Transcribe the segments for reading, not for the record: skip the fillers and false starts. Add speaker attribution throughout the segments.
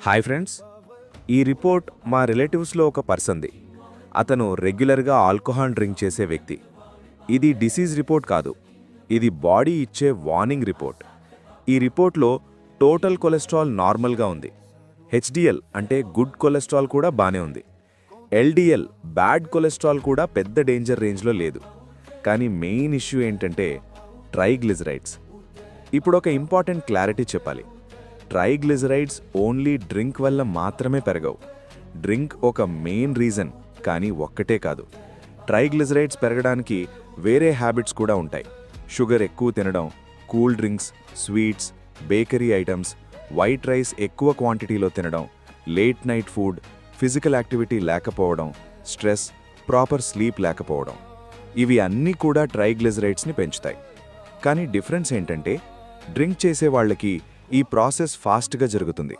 Speaker 1: Hi friends, ఈ report మా రిలేటివ్స్లో ఒక పర్సన్ది. అతను రెగ్యులర్గా ఆల్కహాల్ డ్రింక్ చేసే వ్యక్తి. ఇది డిసీజ్ రిపోర్ట్ కాదు, ఇది బాడీ ఇచ్చే వార్నింగ్ రిపోర్ట్. ఈ రిపోర్ట్లో టోటల్ కొలెస్ట్రాల్ నార్మల్గా ఉంది. హెచ్డిఎల్ అంటే గుడ్ కొలెస్ట్రాల్ కూడా బానే ఉంది. ఎల్డిఎల్ బ్యాడ్ కొలెస్ట్రాల్ కూడా పెద్ద డేంజర్ రేంజ్లో లేదు. కానీ మెయిన్ ఇష్యూ ఏంటంటే ట్రైగ్లిజరైడ్స్. ఇప్పుడు ఒక ఇంపార్టెంట్ క్లారిటీ చెప్పాలి. ట్రైగ్లిజరైడ్స్ ఓన్లీ డ్రింక్ వల్ల మాత్రమే పెరగవు. డ్రింక్ ఒక మెయిన్ రీజన్, కానీ ఒక్కటే కాదు. ట్రైగ్లిజరైడ్స్ పెరగడానికి వేరే హ్యాబిట్స్ కూడా ఉంటాయి. షుగర్ ఎక్కువ తినడం, cool drinks, sweets, bakery items, white rice ఎక్కువ క్వాంటిటీలో తినడం, late night food, physical activity లేకపోవడం, స్ట్రెస్, ప్రాపర్ స్లీప్ లేకపోవడం, ఇవి అన్నీ కూడా ట్రైగ్లిజరైడ్స్ని పెంచుతాయి. కానీ డిఫరెన్స్ ఏంటంటే డ్రింక్ చేసే వాళ్ళకి ఈ ప్రాసెస్ ఫాస్ట్గా జరుగుతుంది.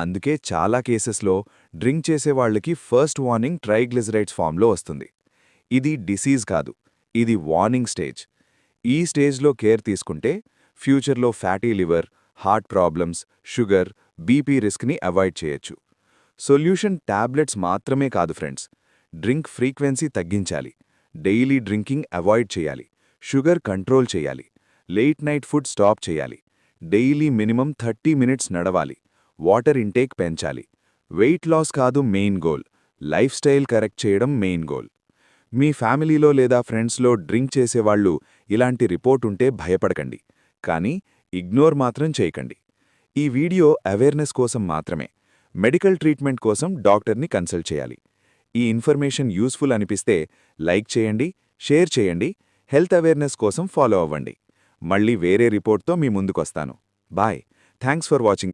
Speaker 1: అందుకే చాలా కేసెస్లో డ్రింక్ చేసే వాళ్ళకి ఫస్ట్ వార్నింగ్ ట్రైగ్లిజరైడ్స్ ఫామ్లో వస్తుంది. ఇది డిసీజ్ కాదు, ఇది వార్నింగ్ స్టేజ్. ఈ స్టేజ్లో కేర్ తీసుకుంటే ఫ్యూచర్లో fatty liver, heart problems, sugar, BP రిస్క్ని అవాయిడ్ చేయొచ్చు. సొల్యూషన్ టాబ్లెట్స్ మాత్రమే కాదు ఫ్రెండ్స్. డ్రింక్ ఫ్రీక్వెన్సీ తగ్గించాలి, డైలీ డ్రింకింగ్ అవాయిడ్ చేయాలి, షుగర్ కంట్రోల్ చేయాలి, లేట్ నైట్ ఫుడ్ స్టాప్ చేయాలి, డైలీ మినిమం 30 మినిట్స్ నడవాలి, వాటర్ ఇంటేక్ పెంచాలి. వెయిట్ లాస్ కాదు main goal, lifestyle correct చేయడం మెయిన్ గోల్. మీ ఫ్యామిలీలో లేదా ఫ్రెండ్స్లో డ్రింక్ చేసేవాళ్లు ఇలాంటి రిపోర్ట్ ఉంటే భయపడకండి, కానీ ఇగ్నోర్ మాత్రం చేయకండి. ఈ వీడియో అవేర్నెస్ కోసం మాత్రమే. మెడికల్ ట్రీట్మెంట్ కోసం డాక్టర్ని కన్సల్ట్ చేయాలి. ఈ ఇన్ఫర్మేషన్ యూస్ఫుల్ అనిపిస్తే లైక్ చేయండి, షేర్ చేయండి, హెల్త్ అవేర్నెస్ కోసం ఫాలో అవ్వండి. మళ్ళీ వేరే రిపోర్ట్తో మీ ముందుకొస్తాను. బాయ్. Thanks for watching.